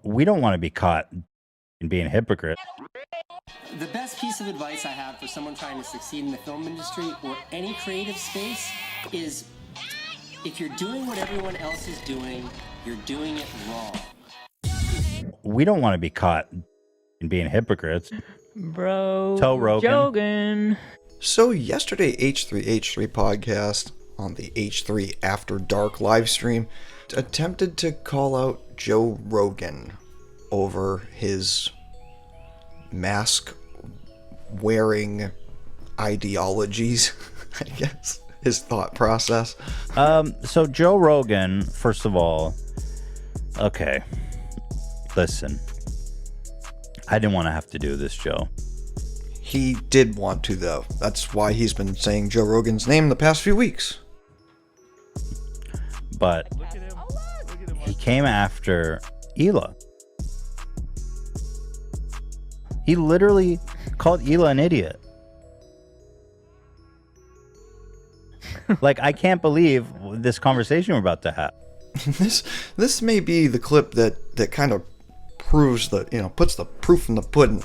We don't want to be caught in being a hypocrite. The best piece of advice I have for someone trying to succeed in the film industry or any creative space is if you're doing what everyone else is doing, you're doing it wrong. We don't want to be caught in being hypocrites. Bro, Tell Rogan. Jogan. So yesterday, H3H3 podcast on the H3 After Dark live stream attempted to call out Joe Rogan over his mask-wearing ideologies, I guess, his thought process. So Joe Rogan, first of all, okay, listen, I didn't want to have to do this, Joe. He did want to, though. That's why he's been saying Joe Rogan's name the past few weeks. But he came after Hila. He literally called Hila an idiot. Like, I can't believe this conversation we're about to have. This may be the clip that kind of proves that, puts the proof in the pudding,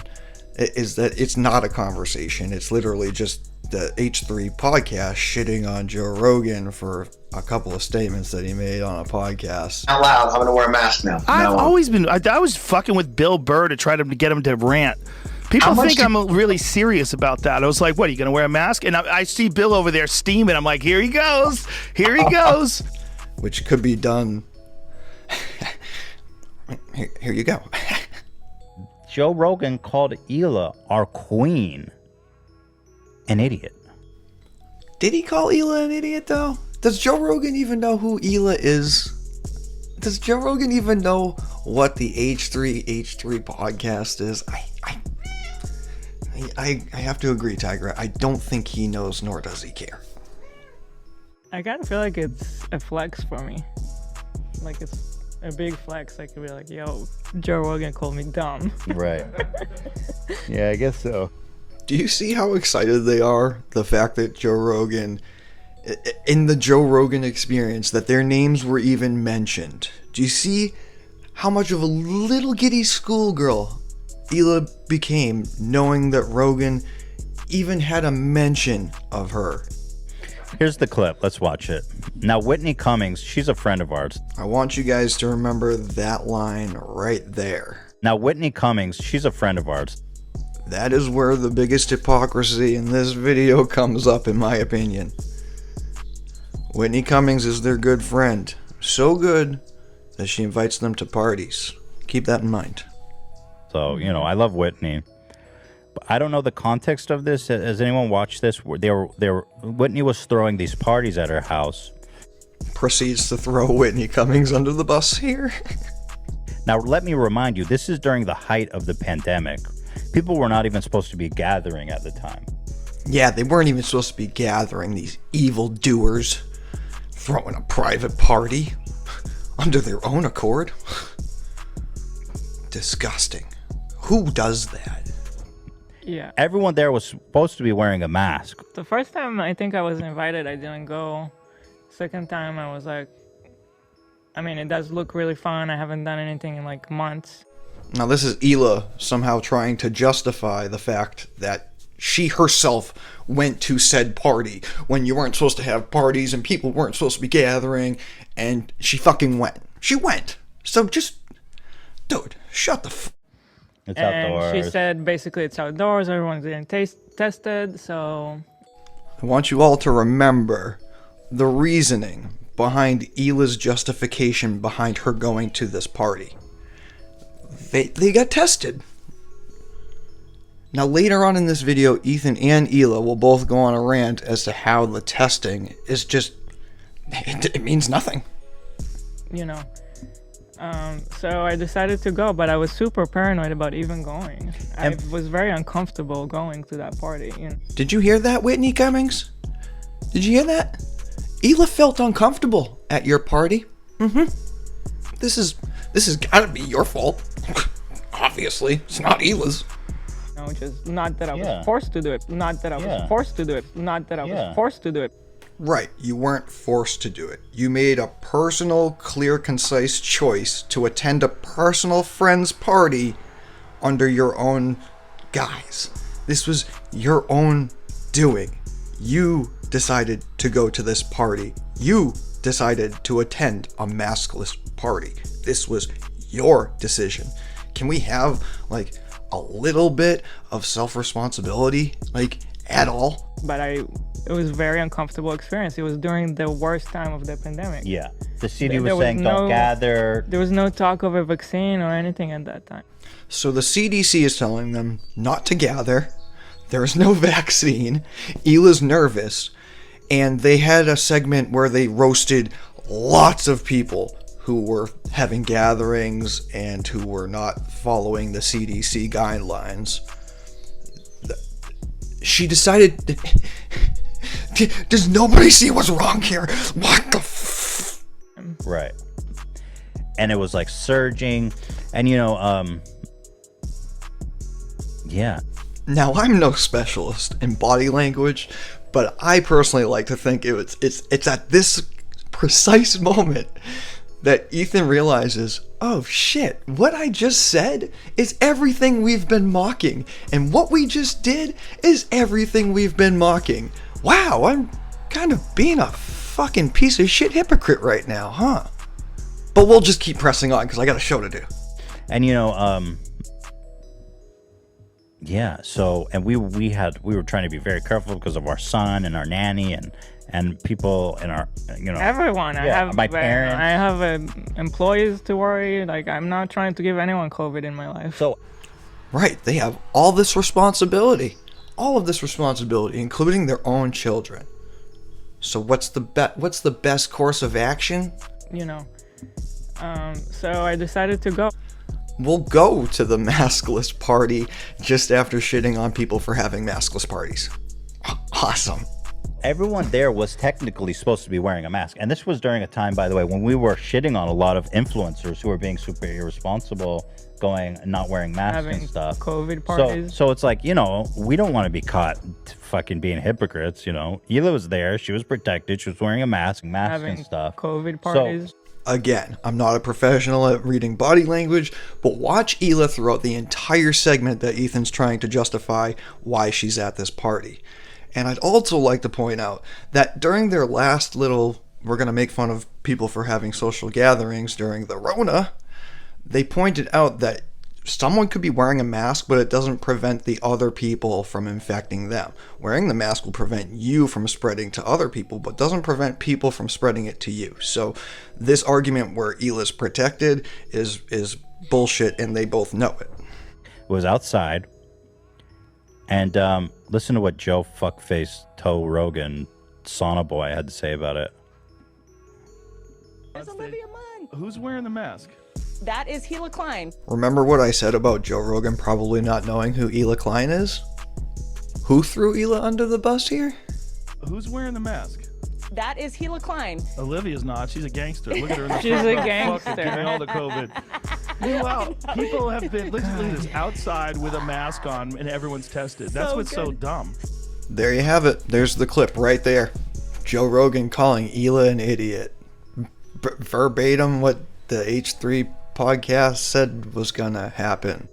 is that it's not a conversation. It's literally just the H3 podcast shitting on Joe Rogan for a couple of statements that he made on a podcast. Out loud, I'm gonna wear a mask now. I've always been. I was fucking with Bill Burr to try to get him to rant. People think I'm really serious about that. I was like, "What? Are you gonna wear a mask?" And I see Bill over there steaming. I'm like, "Here he goes! Here he goes!" Which could be done. Here you go. Joe Rogan called Hila, our queen, an idiot. Did he call Hila an idiot, though? Does Joe Rogan even know who Hila is? Does Joe Rogan even know what the H3H3 podcast is? I have to agree, Tigra. I don't think he knows, nor does he care. I kind of feel like it's a flex for me. Like, it's a big flex. I could be like, yo, Joe Rogan called me dumb. Right. Yeah, I guess so. Do you see how excited they are? The fact that Joe Rogan, in the Joe Rogan experience, that their names were even mentioned. Do you see how much of a little giddy schoolgirl Hila became, knowing that Rogan even had a mention of her? Here's the clip. Let's watch it. Now, Whitney Cummings, she's a friend of ours. I want you guys to remember that line right there. Now, Whitney Cummings, she's a friend of ours. That is where the biggest hypocrisy in this video comes up, in my opinion. Whitney Cummings is their good friend. So good that she invites them to parties. Keep that in mind. So, I love Whitney. But I don't know the context of this. Has anyone watched this? Whitney was throwing these parties at her house. Proceeds to throw Whitney Cummings under the bus here. Now, let me remind you, this is during the height of the pandemic. People were not even supposed to be gathering at the time. Yeah, they weren't even supposed to be gathering, these evildoers. Throwing a private party under their own accord. Disgusting. Who does that? Yeah. Everyone there was supposed to be wearing a mask. The first time I think I was invited, I didn't go. Second time, I was like, I mean, it does look really fun. I haven't done anything in like months. Now this is Hila somehow trying to justify the fact that she herself went to said party when you weren't supposed to have parties and people weren't supposed to be gathering, and she fucking went. She went. So just, dude, shut the It's and outdoors. she said basically it's outdoors. Everyone's getting tested, so I want you all to remember the reasoning behind Hila's justification behind her going to this party. They got tested. Now later on in this video, Ethan and Hila will both go on a rant as to how the testing is just, it means nothing. So I decided to go, but I was super paranoid about even going. I was very uncomfortable going to that party. Did you hear that, Whitney Cummings? Did you hear that? Hila felt uncomfortable at your party. This has gotta be your fault. Obviously, it's not Hila's. Just not that I was forced to do it. Not that I was forced to do it. Not that I was forced to do it. Right, you weren't forced to do it. You made a personal, clear, concise choice to attend a personal friend's party under your own guise. This was your own doing. You decided to go to this party. You decided to attend a maskless party. This was your decision. Can we have, like, a little bit of self-responsibility, like, at all? But it was a very uncomfortable experience. It was during the worst time of the pandemic. Yeah. The CD was saying don't gather. There was no talk of a vaccine or anything at that time. So the CDC is telling them not to gather. There is no vaccine. Hila's nervous. And they had a segment where they roasted lots of people who were having gatherings and who were not following the CDC guidelines. She decided, does nobody see what's wrong here? What the Right. And it was like surging. And, you know, yeah. Now, I'm no specialist in body language, but I personally like to think it's at this precise moment that Ethan realizes, oh shit, what I just said is everything we've been mocking. And what we just did is everything we've been mocking. Wow, I'm kind of being a fucking piece of shit hypocrite right now, huh? But we'll just keep pressing on because I got a show to do. And, you know, yeah, so, and we were trying to be very careful because of our son and our nanny and people in our, you know, everyone. Yeah, I have my parents. I have employees to worry. Like, I'm not trying to give anyone COVID in my life. So, right, they have all this responsibility, including their own children. So what's the best course of action? You know, so I decided to go. We'll go to the maskless party just after shitting on people for having maskless parties. Awesome. everyone there was technically supposed to be wearing a mask. And this was during a time, by the way, when we were shitting on a lot of influencers who were being super irresponsible, going and not wearing masks and stuff. COVID parties. So it's like, you know, we don't want to be caught fucking being hypocrites, you know. Hila was there. She was protected. She was wearing a mask and stuff. COVID parties. So, again, I'm not a professional at reading body language, but watch Hila throughout the entire segment that Ethan's trying to justify why she's at this party. And I'd also like to point out that during their last little, we're going to make fun of people for having social gatherings during the Rona, they pointed out that someone could be wearing a mask, but it doesn't prevent the other people from infecting them. Wearing the mask will prevent you from spreading to other people, but doesn't prevent people from spreading it to you. So this argument where Hila's protected is bullshit, and they both know it. It was outside. And listen to what Joe Fuckface Toe Rogan, Sauna Boy, had to say about it. There's Olivia Munn. Who's wearing the mask? That is Hila Klein. Remember what I said about Joe Rogan probably not knowing who Hila Klein is? Who threw Hila under the bus here? Who's wearing the mask? That is Hila Klein. Olivia's not. She's a gangster. Look at her in the She's front a row, gangster. fucking getting all the COVID. Meanwhile, people have been literally outside with a mask on and everyone's tested. That's So what's so good. dumb. There you have it. There's the clip right there. Joe Rogan calling Hila an idiot. Verbatim what the H3 podcast said was gonna happen.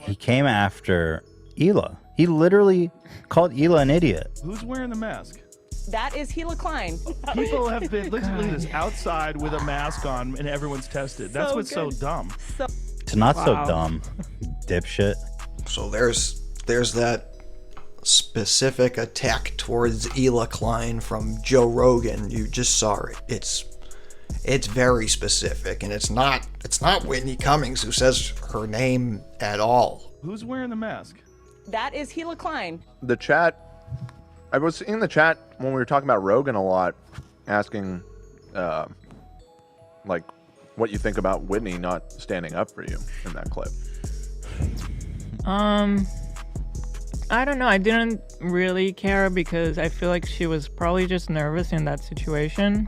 He came after Hila. He literally called Hila an idiot. Who's wearing the mask? That is Hila Klein. People have been literally outside with a mask on and everyone's tested. That's So what's so good. dumb. It's not so Wow. dumb, dipshit. So there's that specific attack towards Hila Klein from Joe Rogan. You just saw it. It's very specific, and it's not Whitney Cummings who says her name at all. Who's wearing the mask? That is Hila Klein. The chat, I was in the chat when we were talking about Rogan a lot, asking like what you think about Whitney not standing up for you in that clip. I don't know. I didn't really care because I feel like she was probably just nervous in that situation.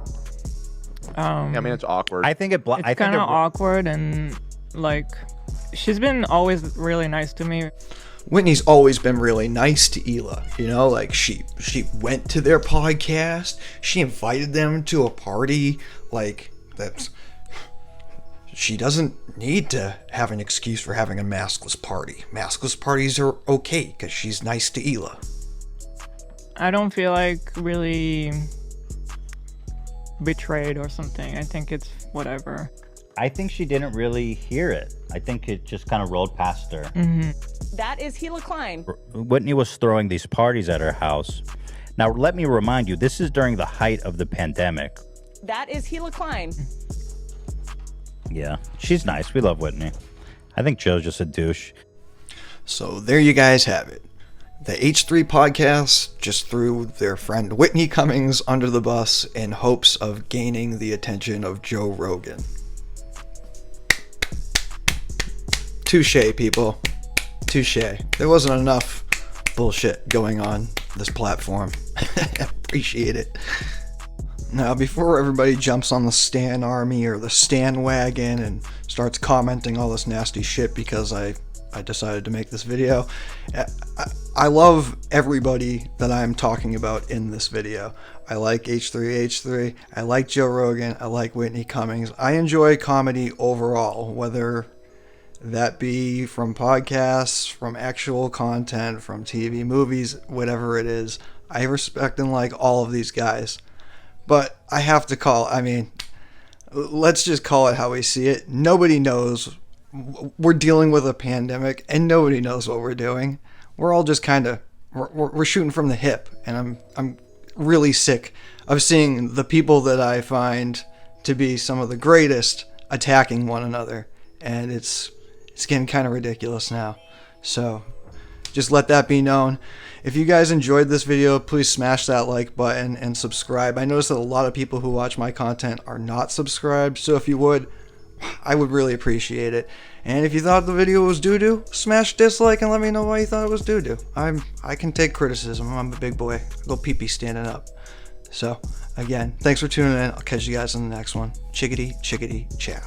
I mean, it's awkward. I think It's kind of awkward, and like, she's been always really nice to me. Whitney's always been really nice to Hila, you know, like she went to their podcast, she invited them to a party, like that's, she doesn't need to have an excuse for having a maskless party. Maskless parties are okay because she's nice to Hila. I don't feel like really betrayed or something. I think it's whatever. I think she didn't really hear it. I think it just kind of rolled past her. That is Hila Klein. Whitney was throwing these parties at her house. Now, let me remind you, this is during the height of the pandemic. That is Hila Klein. Yeah, she's nice. We love Whitney. I think Joe's just a douche. So there you guys have it. The H3 podcast just threw their friend Whitney Cummings under the bus in hopes of gaining the attention of Joe Rogan. Touche, people. Touche. There wasn't enough bullshit going on this platform. Appreciate it. Now, before everybody jumps on the Stan Army or the Stan Wagon and starts commenting all this nasty shit because I decided to make this video, I love everybody that I'm talking about in this video. I like H3H3, I like Joe Rogan, I like Whitney Cummings. I enjoy comedy overall, whether that be from podcasts, from actual content, from TV, movies, whatever it is. I respect and like all of these guys. But I have to let's just call it how we see it. Nobody knows. We're dealing with a pandemic and nobody knows what we're doing. We're all just kind of, we're shooting from the hip. And I'm really sick of seeing the people that I find to be some of the greatest attacking one another. And it's getting kind of ridiculous now. So just let that be known. If you guys enjoyed this video, please smash that like button and subscribe. I noticed that a lot of people who watch my content are not subscribed, so if you would, I would really appreciate it. And if you thought the video was doo-doo, smash dislike and let me know why you thought it was doo-doo. I can take criticism. I'm a big boy. Go pee-pee standing up. So, again, thanks for tuning in. I'll catch you guys in the next one. Chickadee, chickadee, ciao.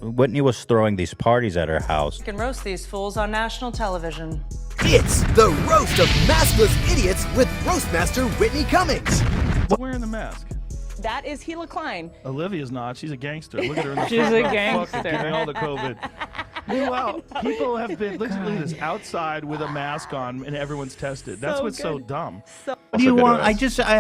Whitney was throwing these parties at her house. You can roast these fools on national television. It's the Roast of Maskless Idiots with Roastmaster Whitney Cummings. Who's wearing the mask? That is Hila Klein. Olivia's not. She's a gangster. Look at her in the She's front a row. gangster. Fucking getting all the COVID. Meanwhile, people have been, look at this, outside with a mask on and everyone's tested. That's what's so dumb. What do you want? I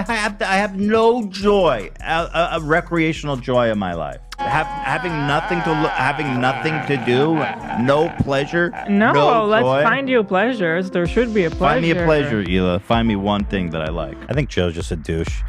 have no joy, a recreational joy in my life. Having nothing to do, no pleasure. No, let's joy. find you pleasures. There should be a pleasure. Find me a pleasure, Hila. Find me one thing that I like. I think Joe's just a douche.